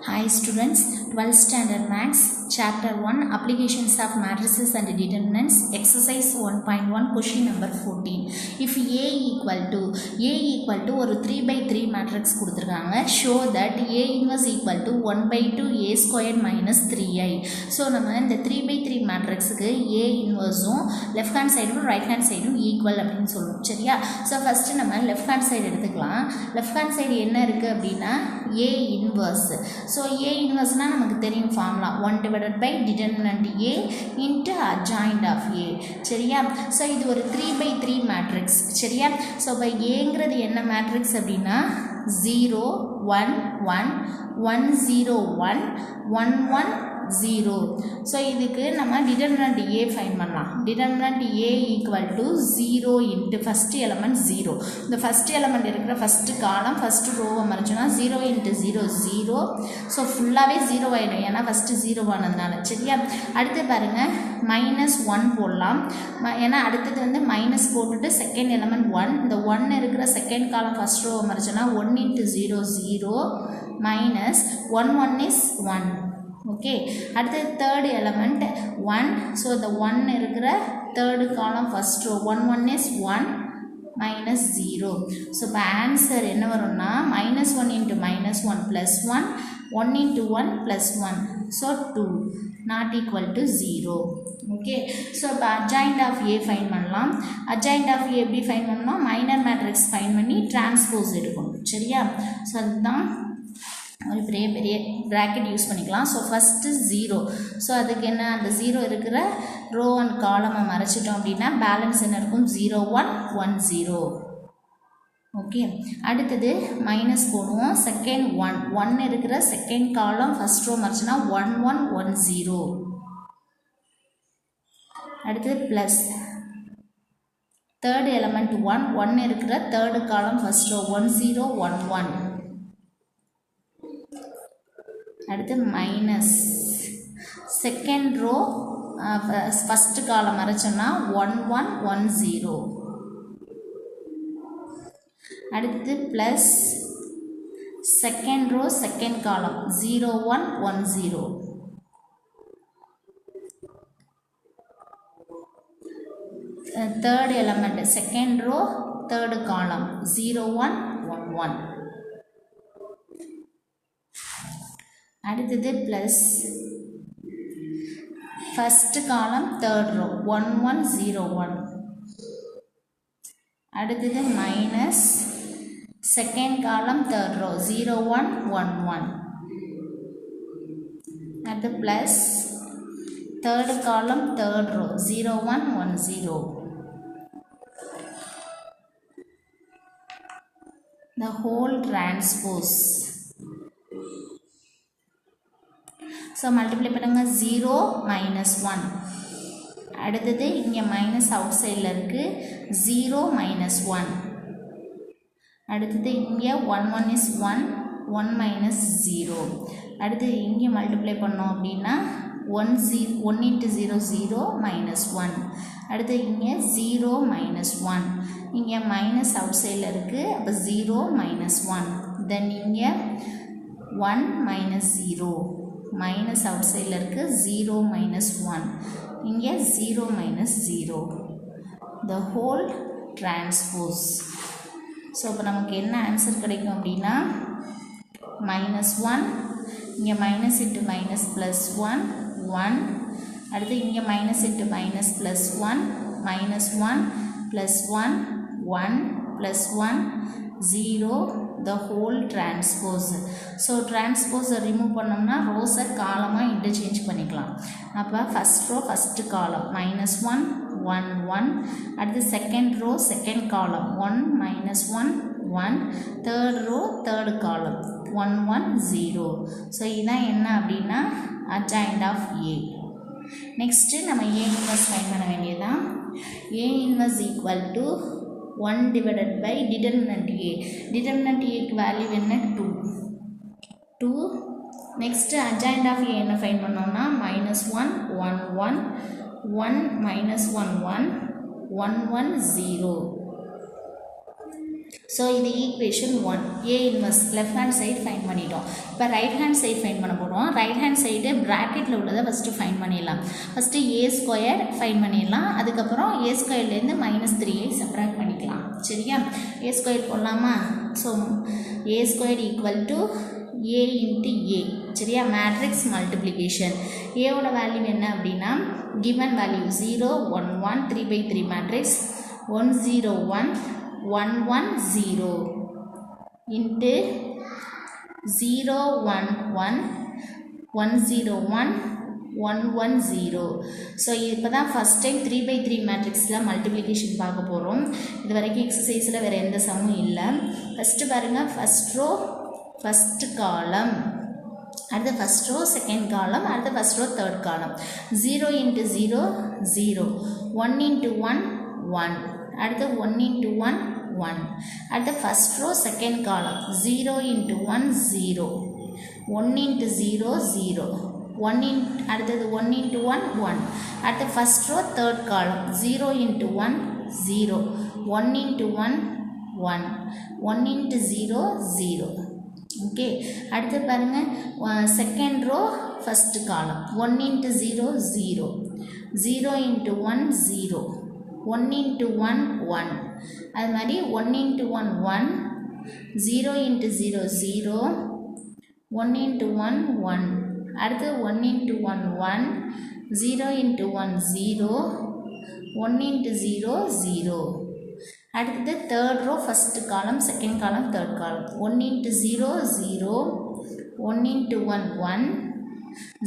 Hi students, 12th standard maths, chapter 1, applications of matrices and determinants, exercise 1.1, question number 14. If A equal to ஒரு 3 by 3 matrix கொடுத்திருக்காங்க, show that A inverse equal to 1 by 2 A squared minus 3i. So நம்ம இந்த 3 by 3 matrixக்கு A inverseம் left hand sideம் right hand sideம் equal அப்படின்னு சொல்லுவோம். சரியா? So first நம்ம left hand side எடுத்துக்கலாம். left hand side என்ன இருக்கு அப்படின்னா A inverse. So A inverse na நமக்கு தெரியும் formula 1 divided by determinant A into adjoint of A. சரியா? So இது ஒரு 3 by 3 matrix. சரியா? So by Aங்கிறது என்ன matrix அப்படின்னா 0 1 1 1 0 1 1 1 0. So இதுக்கு நம்ம determinant A find பண்ணலாம். Determinant A equal to 0 into first element 0. இந்த first element இருக்கிற first column first row மறைச்சோம்னா 0 into 0 0. So ஃபுல்லாவே 0 ஆயிடும் ஏன்னா first 0 ஆனதுனால. சரியா? அடுத்து பாருங்க -1 போடலாம். ஏன்னா அடுத்தது வந்து மைனஸ் போட்டுட்டு செகண்ட் எலிமெண்ட் 1. இந்த 1 இருக்கிற செகண்ட் காலம் ஃபர்ஸ்ட் row மறைச்சோம்னா 1 into 0 0 minus 1 1 is 1. ஓகே, அடுத்து தேர்ட் எலமெண்ட் 1. ஸோ இந்த 1 இருக்கிற third column first row 1 1 is 1 minus 0. So இப்போ ஆன்சர் என்ன வரும்னா -1 into -1 plus 1 1 into 1 plus 1. So 2 not equal to 0. Okay, so இப்போ அட்ஜாயிண்ட் ஆஃப் ஏ ஃபைன் பண்ணலாம். Adjoint of A எப்படி find பண்ணலாம்? மைனர் மேட்ரிக்ஸ் ஃபைன் பண்ணி டிரான்ஸ்போஸ் எடுக்கணும். சரியா? ஸோ அதுதான் ஒரு பெரிய ப்ராக்கெட் யூஸ் பண்ணிக்கலாம். So first 0. ஸோ அதுக்கு என்ன அந்த 0 இருக்கிற ரோ அண்ட் காலமை மறைச்சிட்டோம் அப்படின்னா பேலன்ஸ் என்ன இருக்கும்? 0 1 1 0. ஓகே, அடுத்தது மைனஸ் போடுவோம். செகண்ட் 1 1 இருக்கிற செகண்ட் காலம் ஃபஸ்ட் ரோ மறைச்சினா 1 1 1 0. அடுத்தது ப்ளஸ் தேர்ட் எலமெண்ட் 1 1 இருக்கிற தேர்டு காலம் ஃபஸ்ட் ரோ 1 0 1 1. அடுத்து மைனஸ் செகண்ட் ரோ ஃபஸ்ட்டு காலம் மறைச்சோம்னா 1 1 1 0. அடுத்து plus second row second column 0 1 1 0. Third element second row third column 0 1 1 1. அடுத்தது plus first column third row 1 1 0 1. அடுத்தது minus second column third row 0 1 1 1. அடுத்து plus third column third row 0 1 1 0. The whole transpose. ஸோ multiply பண்ணுங்க 0 -1. அடுத்தது இங்கே minus out சைடில் இருக்குது 0 -1. அடுத்தது இங்கே 1 1 இஸ் 1 1 minus 0. அடுத்தது இங்கே மல்டிப்ளை பண்ணோம் அப்படின்னா 1 into 0 0 minus 1. அடுத்து இங்கே 0 -1. இங்கே மைனஸ் அவுட் சைடில் இருக்குது அப்போ 0 -1. தென் இங்கே 1 -0 மைனஸ் அவுட் சைடில் இருக்குது 0 -1. இங்கே 0 -0. the whole transpose. ஸோ இப்போ நமக்கு என்ன ஆன்சர் கிடைக்கும் அப்படின்னா -1 இங்கே மைனஸ் இன்ட்டு மைனஸ் ப்ளஸ் 1 1. அடுத்து இங்கே minus into minus plus 1 -1 plus 1 1 plus 1 0. the whole transpose. So டிரான்ஸ்போஸை ரிமூவ் பண்ணோம்னா ரோஸை காலமாக இன்டர்சேஞ்ச் பண்ணிக்கலாம். அப்போ ஃபஸ்ட் ரோ ஃபஸ்ட்டு காலம் -1 1 1. அடுத்து second row second column 1 -1 1. Third row third காலம் 1 1 0. ஸோ இதுதான் என்ன அப்படின்னா அட்ஜாயிண்ட் ஆஃப் ஏ. நெக்ஸ்ட்டு நம்ம ஏ இன்வர்ஸ் ஃபைண்ட் பண்ண வேண்டியதுதான். A inverse equal to 1 divided by determinant A. determinant A க்கு வேல்யூ என்ன 2 2. நெக்ஸ்ட்டு அட்ஜாயிண்ட் ஆஃப் ஏ என்ன ஃபைண்ட் பண்ணோம்னா -1 1 1 1 -1 1 1 1 0. ஸோ இது equation 1 A inverse left hand side fine பண்ணிட்டோம். இப்போ ரைட் ஹேண்ட் சைடு ஃபைன் பண்ண போகிறோம். ரைட் ஹேண்ட் சைடு ப்ராக்கெட்டில் உள்ளதை ஃபஸ்ட்டு ஃபைன் பண்ணிடலாம். ஃபஸ்ட்டு ஏ ஸ்கொயர் ஃபைன் பண்ணிடலாம். அதுக்கப்புறம் ஏ ஸ்கொயர்லேருந்து -3ஐ சப்ராக்ட் பண்ணிக்கலாம். சரியா? ஏ ஸ்கொயர் போடலாமா? So A square equal to A into A. சரியா? Matrix multiplication. ஏவோட வேல்யூ என்ன அப்படின்னா given value 0 1 1 3/3 matrix 1 0 1 1 1 0 into 0 1 1 1 0 1 1 1 0. So இப்போ தான் ஃபஸ்ட் டைம் 3/3 மேட்ரிக்ஸில் மல்டிப்ளிகேஷன் பார்க்க போகிறோம். இது வரைக்கும் எக்ஸசைஸில் வேறு எந்த சம்மும் இல்லை. ஃபஸ்ட்டு பாருங்கள், ஃபஸ்ட் ரோ ஃபஸ்ட்டு காலம், அடுத்து ஃபஸ்ட் ரோ செகண்ட் காலம், அடுத்து ஃபஸ்ட் ரோ தேர்ட் காலம். 0 into 0 0, 1 into 1 1, அடுத்து 1 into 1 1, அடுத்து first row second column 0 into 1 0, 1 into 0 0, 1 அடுத்தது 1 into 1 1, அடுத்து ஃபஸ்ட் ரோ தேர்ட் காலம் 0 into 1 0, 1 into 1 1, 1 into 0 0. ஓகே, அடுத்து பாருங்கள் செகண்ட் ரோ ஃபஸ்ட்டு காலம் 1 into 0 0, 0 into 1 0, 1 into 1 1, அது மாதிரி 1 into 1 1, 0 into 0 0, 1 into 1 1, அடுத்து 1 into 1 1, 0 into 1 0, 1 into 0 0. அடுத்தது third row first column second column third column 1 into 0 0, 1 into 1 1,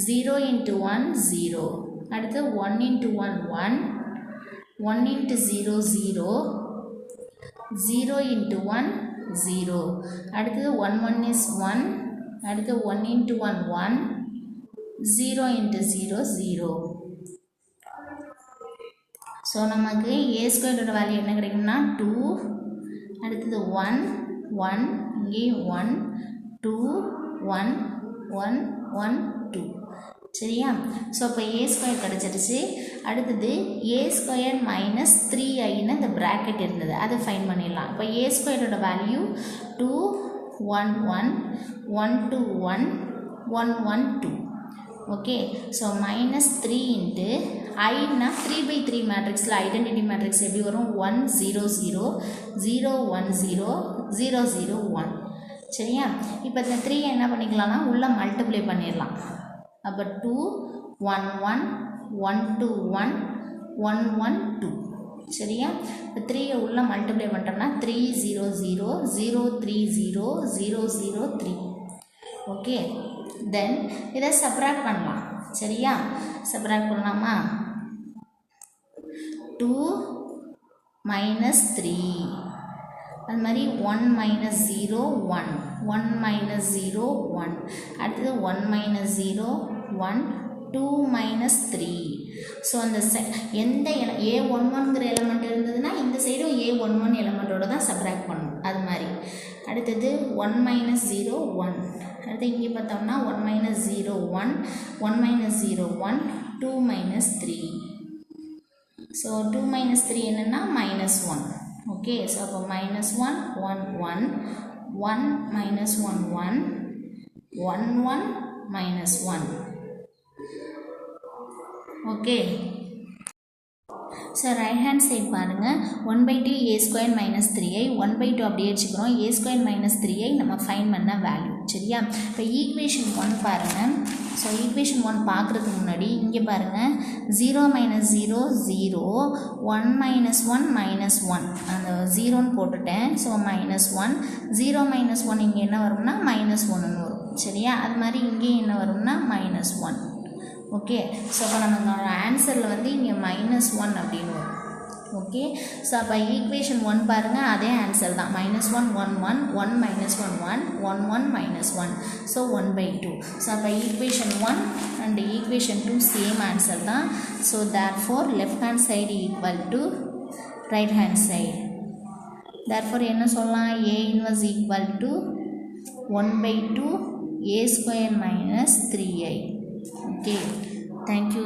0 into 1 0, அடுத்து 1 into 1 1, 1 into 0 0, 0 into 1 0, அடுத்தது 1 1 is 1, அடுத்து 1 into 1 1, 0 into 0 0. ஸோ நமக்கு ஏ ஸ்கொயரோட வேல்யூ என்ன கிடைக்கும்னா 2, அடுத்தது 1 1, இங்கே 1 2 1 1 1 2. சரியா? ஸோ இப்போ ஏ ஸ்கொயர் கிடச்சிருச்சு. அடுத்தது ஏ ஸ்கொயர் -3iன்னு இந்த ப்ராக்கெட் இருந்தது, அதை ஃபைன் பண்ணிடலாம். இப்போ ஏ ஸ்கொயரோட value 2 1 1 1 2 1 1 1 2. Okay, so -3 into Aina 3/3 மேட்ரிக்ஸில் ஐடென்டிட்டி மேட்ரிக்ஸ் எப்படி வரும் 1 0 0 0 1 0 0 0 1. சரியா? இப்போ இந்த 3 என்ன பண்ணிக்கலாம்னா உள்ளே மல்டிப்ளை பண்ணிடலாம். அப்போ 2 1 1 1 2 1 1 1 2. சரியா? இப்போ 3 உள்ளே மல்டிப்ளை பண்ணிட்டோம்னா 3 0 0 0 3 0 0 0 3. ஓகே, தென் இதை சப்ராக்ட் பண்ணலாம். சரியா? சப்ராக்ட் பண்ணலாமா? 2 -3, அது மாதிரி 1 0 1, 1 0 1, அடுத்தது 1 0 1, 2 -3. ஸோ அந்த எந்த A11ங்கிற எலமெண்ட் இருந்ததுன்னா இந்த சைடும் A11 எலமெண்ட்டோட தான் சப்ராக்ட் பண்ணணும். அது மாதிரி அடுத்தது 1 0 1, அடுத்து இங்கே பார்த்தோம்னா 1 0 1, 1 0 1, 2 -3. ஸோ 2 -3 என்னென்னா -1. ஓகே, ஸோ அப்போ -1 1 1 1 -1 1 1 1 -1. Okay, so right hand side பாருங்கள் 1/2 ஏ ஸ்கொயர் -3ஐ 1/2 அப்படியே வச்சுக்கிறோம். ஏ ஸ்கொயர் -3ஐ நம்ம ஃபைன் பண்ண வேல்யூ. சரியா? இப்போ ஈக்குவேஷன் 1 பாருங்கள். ஸோ ஈக்குவேஷன் 1 பார்க்குறதுக்கு முன்னாடி இங்கே பாருங்கள் 0 -0 0, 1 -1 -1, அந்த 0ன்னு போட்டுட்டேன். ஸோ -1, 0 -1 இங்கே என்ன வரும்னா -1ன்னு வரும். சரியா? அது மாதிரி இங்கே என்ன வரும்னா -1. ஓகே, ஸோ அப்போ நமக்கு ஆன்சரில் வந்து இங்கே -1 அப்படின்னு வரும். ஓகே, ஸோ அப்போ ஈக்குவேஷன் 1 பாருங்கள், அதே ஆன்சர் தான். -1 1 1 1 -1 1 1 1 -1, ஸோ 1/2. ஸோ அப்போ equation 1 and equation 2 same answer தான். So therefore left hand side equal to right hand side. Therefore என்ன சொல்லலாம்? A inverse equal to 1/2 A² -3i. Okay, thank you.